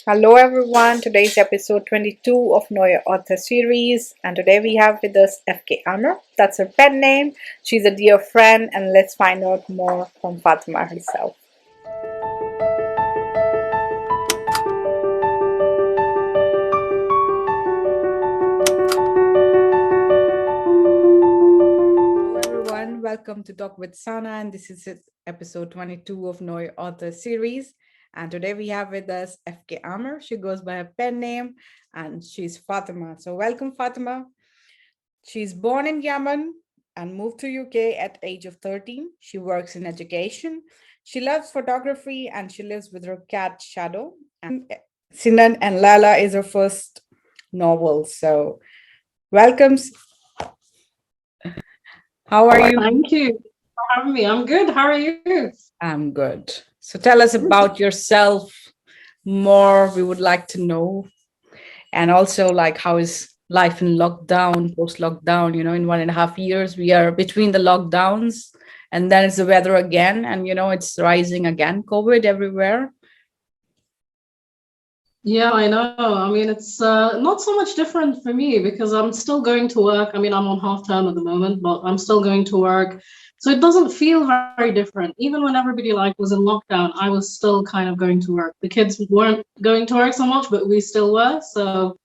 Hello everyone, today's episode 22 of Know Your Author series, and today we have with us F.K.AMIR. That's her pen name. She's a dear friend, and let's find out more from Fatima herself. Hello everyone, welcome to Talk with Sana, and this is episode 22 of Know Your Author series. And today we have with us F.K.AMIR. She goes by her pen name, and she's Fatima. So welcome, Fatima. She's born in Yemen and moved to UK at age of 13. She works in education. She loves photography and she lives with her cat Shadow. And Sinan and Lala is her first novel. So welcome. How are you? Thank you for having me. I'm good. How are you? I'm good. So tell us about yourself more. We would like to know. And also, like, how is life in lockdown, post lockdown? In 1.5 years, we are between the lockdowns, and then it's the weather again, and it's rising again, COVID everywhere. Yeah, I know. I mean, it's not so much different for me because I'm still going to work. I mean, I'm on half term at the moment, but I'm still going to work. So it doesn't feel very different. Even when everybody was in lockdown, I was still kind of going to work. The kids weren't going to work so much, but we still were. So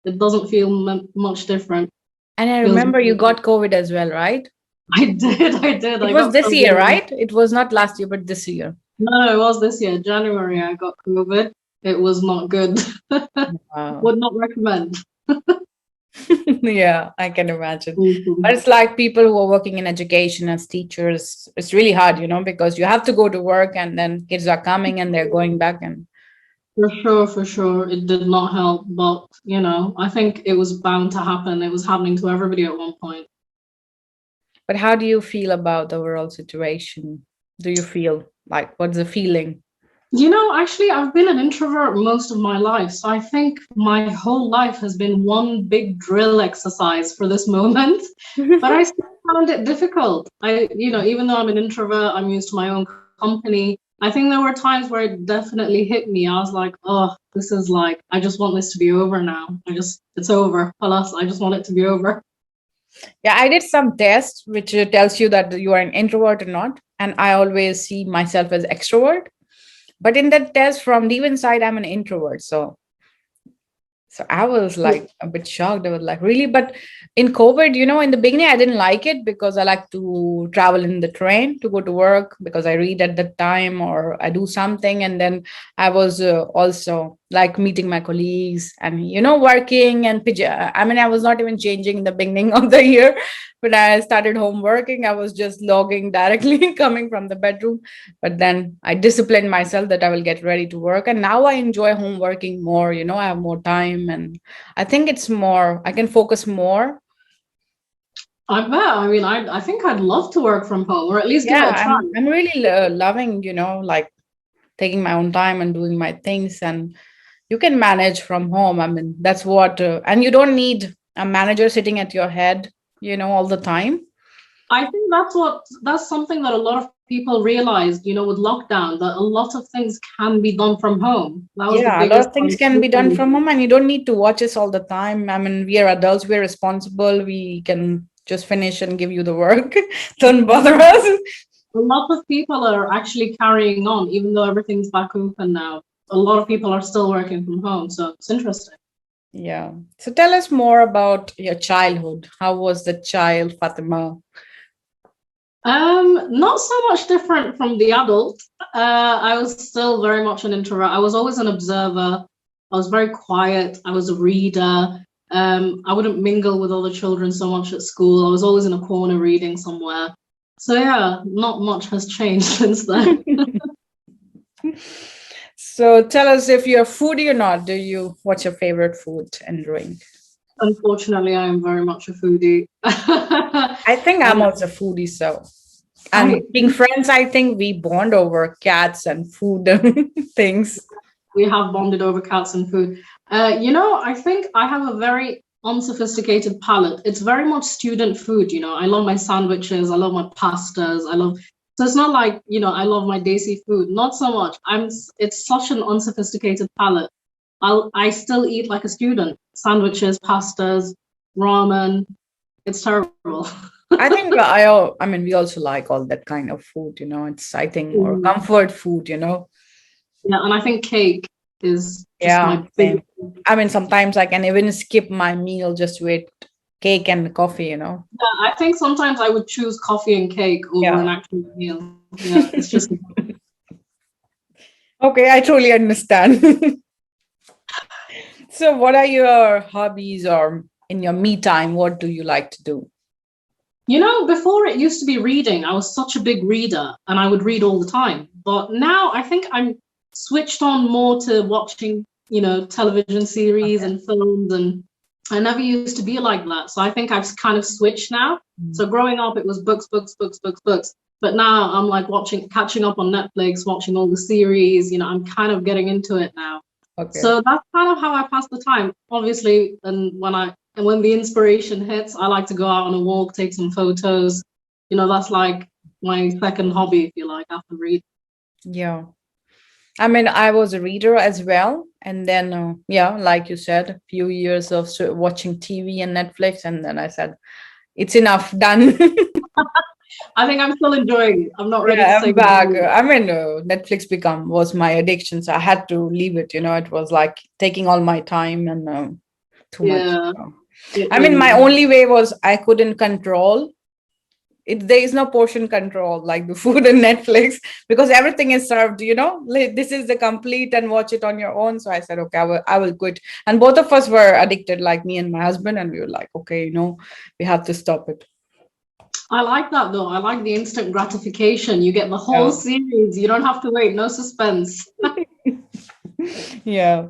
it doesn't feel much different. And I Feels remember you got COVID as well, right? I did, I did. It I was got this year, COVID. right? It was not last year, but this year. No, it was this year, January. I got COVID. It was not good. Wow. Would not recommend. Yeah, I can imagine. But Mhm. it's like people who are working in education as teachers, it's really hard, because you have to go to work and then kids are coming and they're going back. And For sure, it did not help. But I think it was bound to happen. It was happening to everybody at one point. but how do you feel about the overall situation? Do you feel like what's the feeling? Actually, I've been an introvert most of my life. So I think my whole life has been one big drill exercise for this moment. But I still found it difficult. Even though I'm an introvert, I'm used to my own company. I think there were times where it definitely hit me. I was like, oh, this is like, I just want this to be over now. It's over. Alas, I just want it to be over. Yeah, I did some tests which tells you that you are an introvert or not, and I always see myself as extrovert. But in that test, from deep inside, I'm an introvert. So I was like a bit shocked. I was like, really? But in COVID, in the beginning, I didn't like it because I like to travel in the train to go to work because I read at the time or I do something. And then I was also like meeting my colleagues and, working and I mean, I was not even changing in the beginning of the year. When I started home working, I was just logging directly coming from the bedroom. But then I disciplined myself that I will get ready to work. And now I enjoy home working more. I have more time and I think it's more, I can focus more. I bet. I mean, I think I'd love to work from home or at least give it Yeah, a try. I'm really loving, like taking my own time and doing my things. And you can manage from home. I mean, that's what, and you don't need a manager sitting at your head, all the time. I think that's something that a lot of people realized, with lockdown, that a lot of things can be done from home. That was the Yeah, a lot biggest of things one. can be done from home, and you don't need to watch us all the time. I mean, we are adults, we're responsible. We can just finish and give you the work. Don't bother us. A lot of people are actually carrying on, even though everything's back open now. A lot of people are still working from home, so it's interesting. Yeah. So tell us more about your childhood. How was the child, Fatima? Not so much different from the adult. I was still very much an introvert. I was always an observer. I was very quiet. I was a reader. I wouldn't mingle with other children so much at school. I was always in a corner reading somewhere. So yeah, not much has changed since then. So tell us if you're a foodie or not. What's your favorite food and drink? Unfortunately, I am very much a foodie. I think I'm also a foodie, so and I being friends, I think we bond over cats and food and things. We have bonded over cats and food. I think I have a very unsophisticated palate. It's very much student food. I love my sandwiches. I love my pastas. So it's not like, I love my desi food. Not so much. It's such an unsophisticated palate. I still eat like a student. Sandwiches, pastas, ramen. It's terrible. I think I mean, we also like all that kind of food, you know, it's, I think, more Mm. comfort food, you know. Yeah, and I think cake is just Yeah, my big. same. I mean, sometimes I can even skip my meal just to eat cake and coffee, you know. Yeah, I think sometimes I would choose coffee and cake over an Yeah. actual meal. Yeah, it's just. Okay, I truly understand. So, what are your hobbies, or in your me time, what do you like to do? You know, before it used to be reading. I was such a big reader and I would read all the time. But now I think I'm switched on more to watching, television series Okay. and films. And I never used to be like that. So I think I've kind of switched now. Mm. So growing up, it was books, books, books, books, books. But now I'm like catching up on Netflix, watching all the series. I'm kind of getting into it now. Okay. So that's kind of how I pass the time. Obviously, and when the inspiration hits, I like to go out on a walk, take some photos. That's like my second hobby, if you like, after reading. Yeah. I mean, I was a reader as well. And then, yeah, like you said, a few years of watching TV and Netflix. And then I said, it's enough, done. I think I'm still enjoying it. I'm not ready to Yeah, say I'm back. goodbye. I mean, Netflix become was my addiction, so I had to leave it. You know, it was like taking all my time and too much. Yeah, So. it I mean, really my is. only way was I couldn't control it. There is no portion control like the food in Netflix because everything is served. You know, this is the complete and watch it on your own. So I said, okay, I will quit. And both of us were addicted, like me and my husband, and we were like, okay, you know, we have to stop it. I like that though. I like the instant gratification. You get the whole Yeah. series. You don't have to wait. No suspense. Yeah.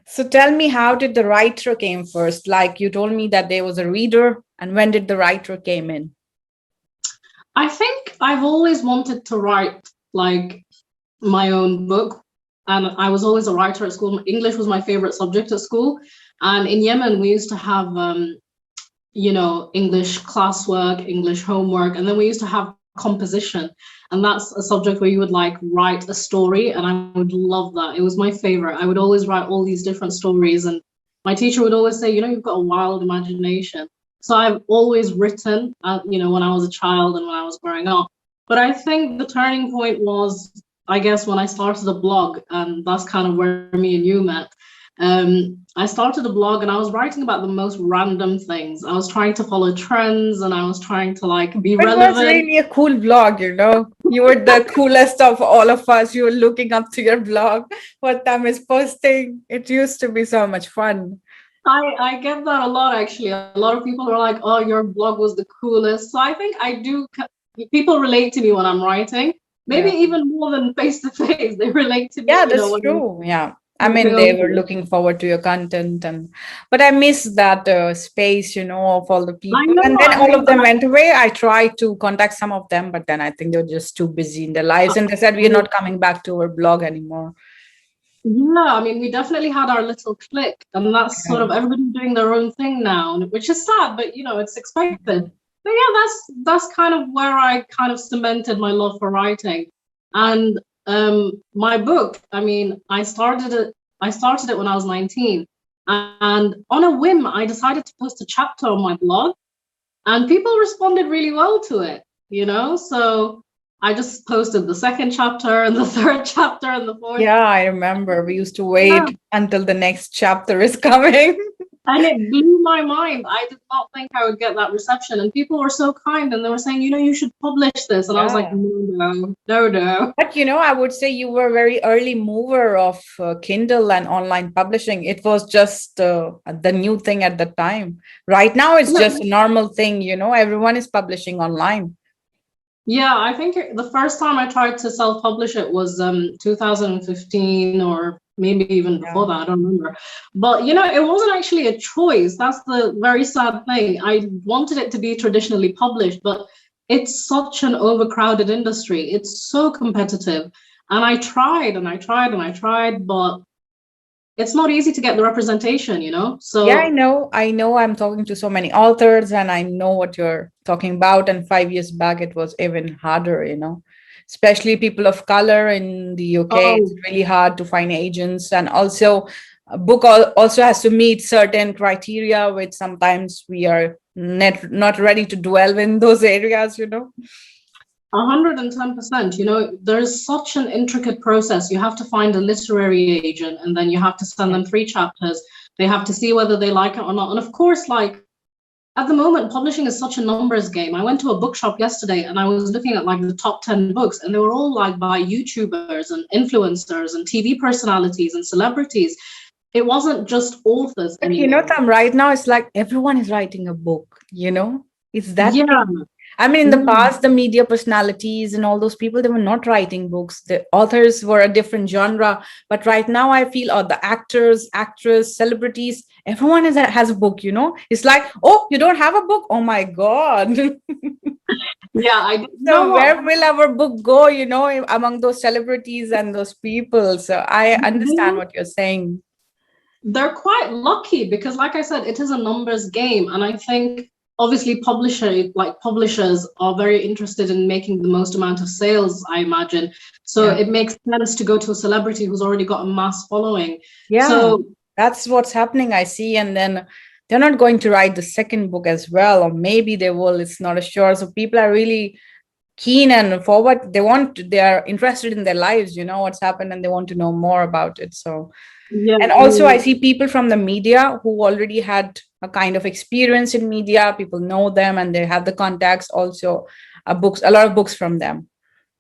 So tell me, how did the writer came first? Like you told me that there was a reader, and when did the writer came in? I think I've always wanted to write like my own book. And I was always a writer at school. English was my favorite subject at school. And in Yemen, we used to have, English classwork, English homework, and then we used to have composition. And that's a subject where you would like write a story. And I would love that. It was my favorite. I would always write all these different stories. And my teacher would always say, you've got a wild imagination. So I've always written, when I was a child and when I was growing up. But I think the turning point was, I guess, when I started a blog, and that's kind of where me and you met. I started a blog and I was writing about the most random things. I was trying to follow trends and I was trying to like be It was relevant. really a cool blog, you know. You were the coolest of all of us. You were looking up to your blog. What time is posting? It used to be so much fun. I get that a lot actually. A lot of people are like, "Oh, your blog was the coolest." So I think people relate to me when I'm writing. Maybe Yeah. even more than face to face. They relate to me, Yeah, that's when true. Yeah. I I'm mean, they were filming. looking forward to your content, and but I miss that space, you know, of all the I people. know, And then I all of mean, them went away. I tried to contact some of them, but then I think they were just too busy in their lives, and they said we are not coming back to our blog anymore. yeah, I mean, we definitely had our little clique, and that's sort Yeah. of everybody doing their own thing now, which is sad, but it's expected. But yeah, that's kind of where I kind of cemented my love for writing. And my book, I mean, I started it when I was 19. And on a whim, I decided to post a chapter on my blog, and people responded really well to it. So I just posted the second chapter and the third chapter and the fourth. Yeah, I remember we used to Yeah. wait until the next chapter is coming. And it blew my mind. I did not think I would get that reception. And people were so kind and they were saying, you should publish this. And I was like, Yeah. no, no, no, no. But you know, I would say you were a very early mover of Kindle and online publishing. It was just the new thing at the time. Right now, it's just a normal thing. You know, everyone is publishing online. Yeah, I think the first time I tried to self-publish it was 2015 or maybe even Yeah. before that, I don't remember. But it wasn't actually a choice. That's the very sad thing. I wanted it to be traditionally published, but it's such an overcrowded industry. It's so competitive. And I tried and I tried and I tried, but it's not easy to get the representation. Yeah, I So know. I know I'm talking to so many authors and I know what you're talking about. And 5 years back, it was even harder, you know, especially people of color in the UK. It's oh, really hard to find agents. And also, a book also has to meet certain criteria, which sometimes we are not ready to dwell in those areas, 110%. There's such an intricate process. You have to find a literary agent, and then you have to send Yeah. them 3 chapters. They have to see whether they like it or not. And of course, like at the moment, publishing is such a numbers game. I went to a bookshop yesterday and I was looking at like the top 10 books, and they were all like by YouTubers and influencers and TV personalities and celebrities. It wasn't just authors But anymore. Tam, right now it's like everyone is writing a book, It's that Yeah. thing. I mean, in the Mm. past, the media personalities and all those people, they were not writing books. The authors were a different genre. But right now, I feel the actors, actress, celebrities, everyone has a book, It's like, oh, you don't have a book? Oh my God. Yeah, I you know So what? where will our book go, among those celebrities and those people? So I understand what you're saying. They're quite lucky because, like I said, it is a numbers game, and I think obviously publishers are very interested in making the most amount of sales, I imagine. So Yeah. it makes sense to go to a celebrity who's already got a mass following. Yeah, So that's what's happening, I see. And then they're not going to write the second book as well, or maybe they will, it's not sure. So people are really keen and forward. They are interested in their lives, what's happened, and they want to know more about it. So, yeah, and also I see people from the media who already had a kind of experience in media. People know them and they have the contacts also, a lot of books from them.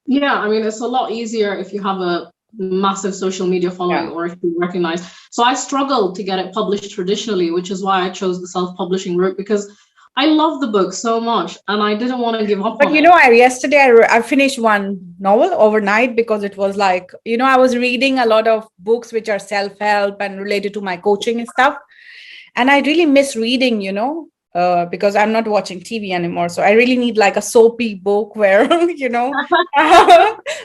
yeah. I mean, it's a lot easier if you have a massive social media following Yeah. or if you recognize. So I struggled to get it published traditionally, which is why I chose the self-publishing route, because I love the book so much and I didn't want to give up But on it. yesterday I finished one novel overnight because it was like, I was reading a lot of books which are self-help and related to my coaching and stuff. And I really miss reading, because I'm not watching TV anymore. So I really need like a soapy book where,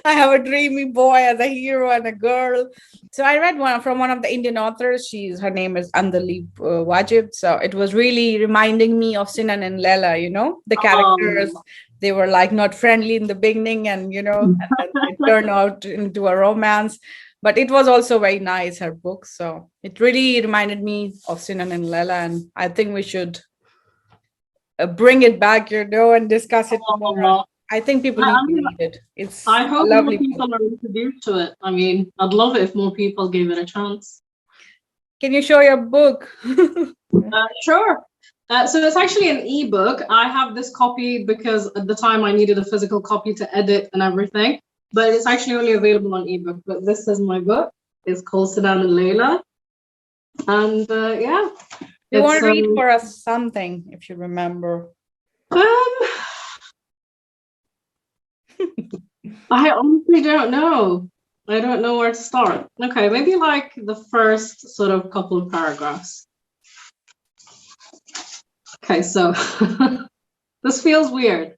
I have a dreamy boy as a hero and a girl. So I read one from one of the Indian authors. Her name is Andali Wajib. So it was really reminding me of Sinan and Lela, the characters. Um, They were like not friendly in the beginning, and, and then it turned out into a romance. But it was also very nice, her book. So it really reminded me of Sinan and Lela. And I think we should bring it back, and discuss it more. uh, I think people need I to mean, read it. It's I a hope more lovely book. people are introduced to it. I mean, I'd love it if more people gave it a chance. Can you show your book? Sure. So it's actually an ebook. I have this copy because at the time I needed a physical copy to edit and everything, but it's actually only available on ebook. But this is my book. It's called Sinan and Layla. And yeah, You want it's to read for us something, if you remember? um I honestly don't know. I don't know where to start. Okay, maybe like the first sort of couple of paragraphs. Okay, so this feels weird.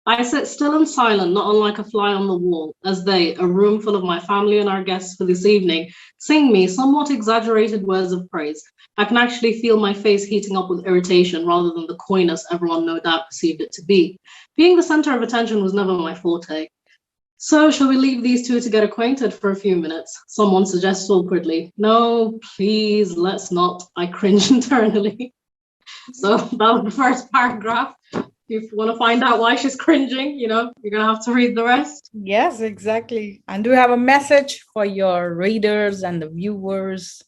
I sit still and silent, not unlike a fly on the wall, as they, a room full of my family and our guests for this evening, sing me somewhat exaggerated words of praise. I can actually feel my face heating up with irritation rather than the coyness everyone no doubt perceived it to be. Being the center of attention was never my forte. So, shall we leave these two to get acquainted for a few minutes? Someone suggests awkwardly. No, please, let's not. I cringe internally. So, that was the first paragraph. If you want to find out why she's cringing, you're going to have to read the rest. Yes, exactly. And do you have a message for your readers and the viewers?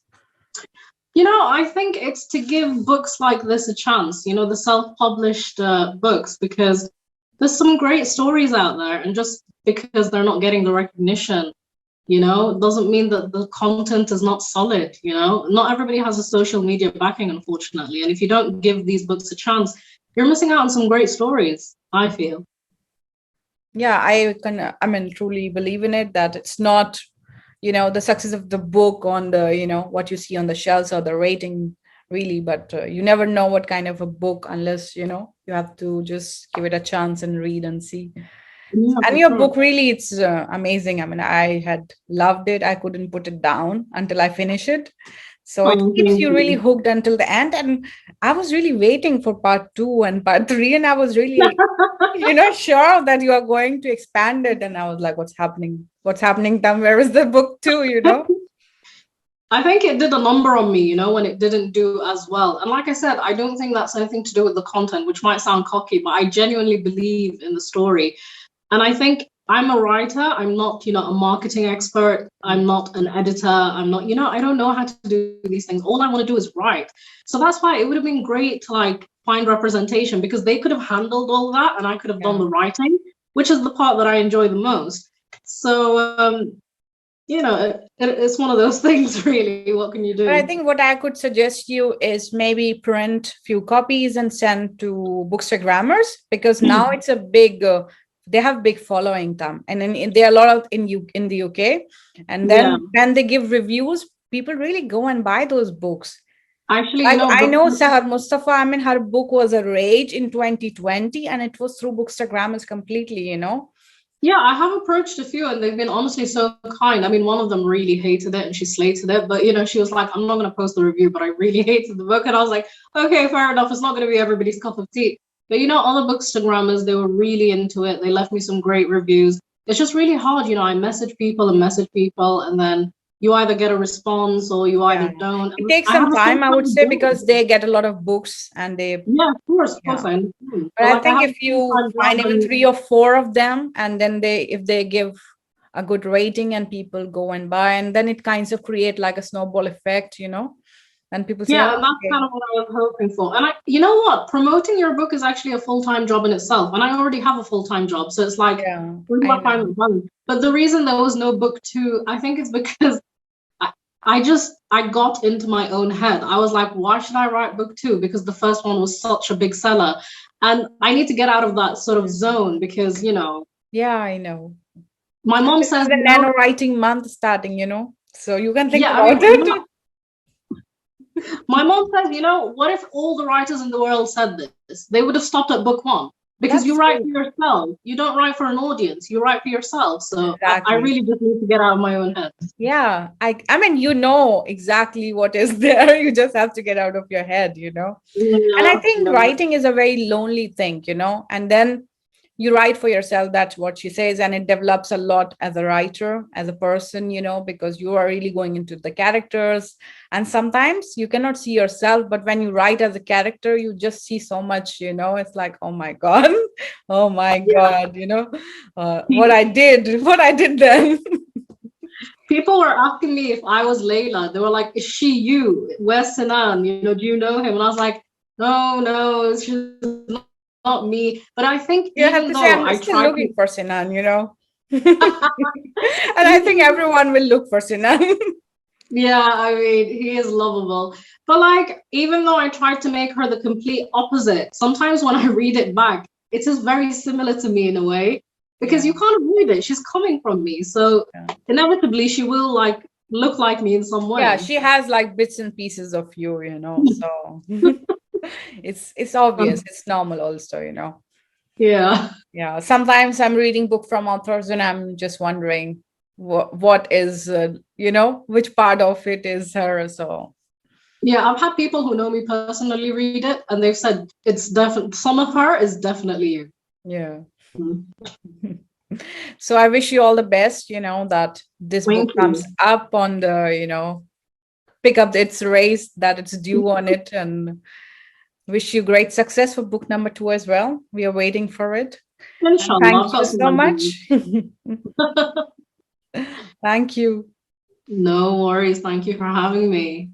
I think it's to give books like this a chance, the self-published books, because there's some great stories out there. And just because they're not getting the recognition, doesn't mean that the content is not solid, Not everybody has a social media backing, unfortunately. And if you don't give these books a chance, you're missing out on some great stories, I feel. Yeah, truly believe in it, that it's not, the success of the book on the, what you see on the shelves or the rating, really, but you never know what kind of a book unless, you have to just give it a chance and read and see. Yeah, And for your sure. book really, it's amazing. I mean, I had loved it. I couldn't put it down until I finish it. So it Oh, keeps thank you really you. hooked until the end. And I was really waiting for part 2 and part 3, and I was really, sure that you are going to expand it. And I was like, what's happening? What's happening, Tam? Where is the book 2, I think it did a number on me, when it didn't do as well. And like I said, I don't think that's anything to do with the content, which might sound cocky, but I genuinely believe in the story. And I think I'm a writer. I'm not, a marketing expert. I'm not an editor. I'm not, I don't know how to do these things. All I want to do is write. So that's why it would have been great to like find representation, because they could have handled all that and I could have done the writing, which is the part that I enjoy the most. So, it's one of those things, really. What can you do? But I think what I could suggest you is maybe print few copies and send to Bookstagrammers, because now it's a big, they have big following them, and then there are a lot of in the UK, and then when they give reviews, people really go and buy those books. Actually, I know Sahar Mustafa, I mean, her book was a rage in 2020, and it was through Bookstagrammers completely, Yeah, I have approached a few and they've been honestly so kind. I mean, one of them really hated it and she slated it, but she was like, I'm not going to post the review, but I really hated the book. And I was like, okay, fair enough. It's not going to be everybody's cup of tea. But all the Bookstagrammers, they were really into it. They left me some great reviews. It's just really hard. I message people, and then you either get a response or you either don't. It takes some time, I would say, because they get a lot of books and they... Yeah, of course, I understand. But I think if you find even 3 or 4 of them, and then if they give a good rating and people go and buy, and then it kind of create like a snowball effect, and people say, yeah, and that's kind of what I was hoping for. And you know what? Promoting your book is actually a full-time job in itself. And I already have a full-time job. So it's like, but the reason there was no book 2, I think it's because I got into my own head. I was like, why should I write book 2? Because the first one was such a big seller. And I need to get out of that sort of zone because, Yeah, I know. My mom says the NaNoWriting month starting, so you can think about it. My mom says, what if all the writers in the world said this? They would have stopped at book 1. Because you write for yourself. You don't write for an audience. You write for yourself. So I really just need to get out of my own head. Yeah. I mean, exactly what is there. You just have to get out of your head, And I think writing is a very lonely thing, and then you write for yourself. That's what she says. And it develops a lot as a writer, as a person, because you are really going into the characters. And sometimes you cannot see yourself, but when you write as a character, you just see so much, it's like, oh my God, oh my God, what I did then. People were asking me if I was Layla. They were like, is she you? Where's Sinan? Do you know him? And I was like, no, it's just not me. But I think you have to say, I'm still looking for Sinan, and I think everyone will look for Sinan. Yeah, I mean, he is lovable. But like, even though I tried to make her the complete opposite, sometimes when I read it back, it is very similar to me in a way, because you can't avoid it. She's coming from me. So inevitably she will like look like me in some way. Yeah, she has like bits and pieces of you, so it's obvious. It's normal also, Yeah. Sometimes I'm reading book from authors and I'm just wondering what is, which part of it is her. So yeah, I've had people who know me personally read it and they've said it's definitely, some of her is definitely you. Yeah. So I wish you all the best, that this book comes up on the, pick up its race that it's due on it, and wish you great success for book number 2 as well. We are waiting for it. Thank you so much. Thank you. No worries. Thank you for having me.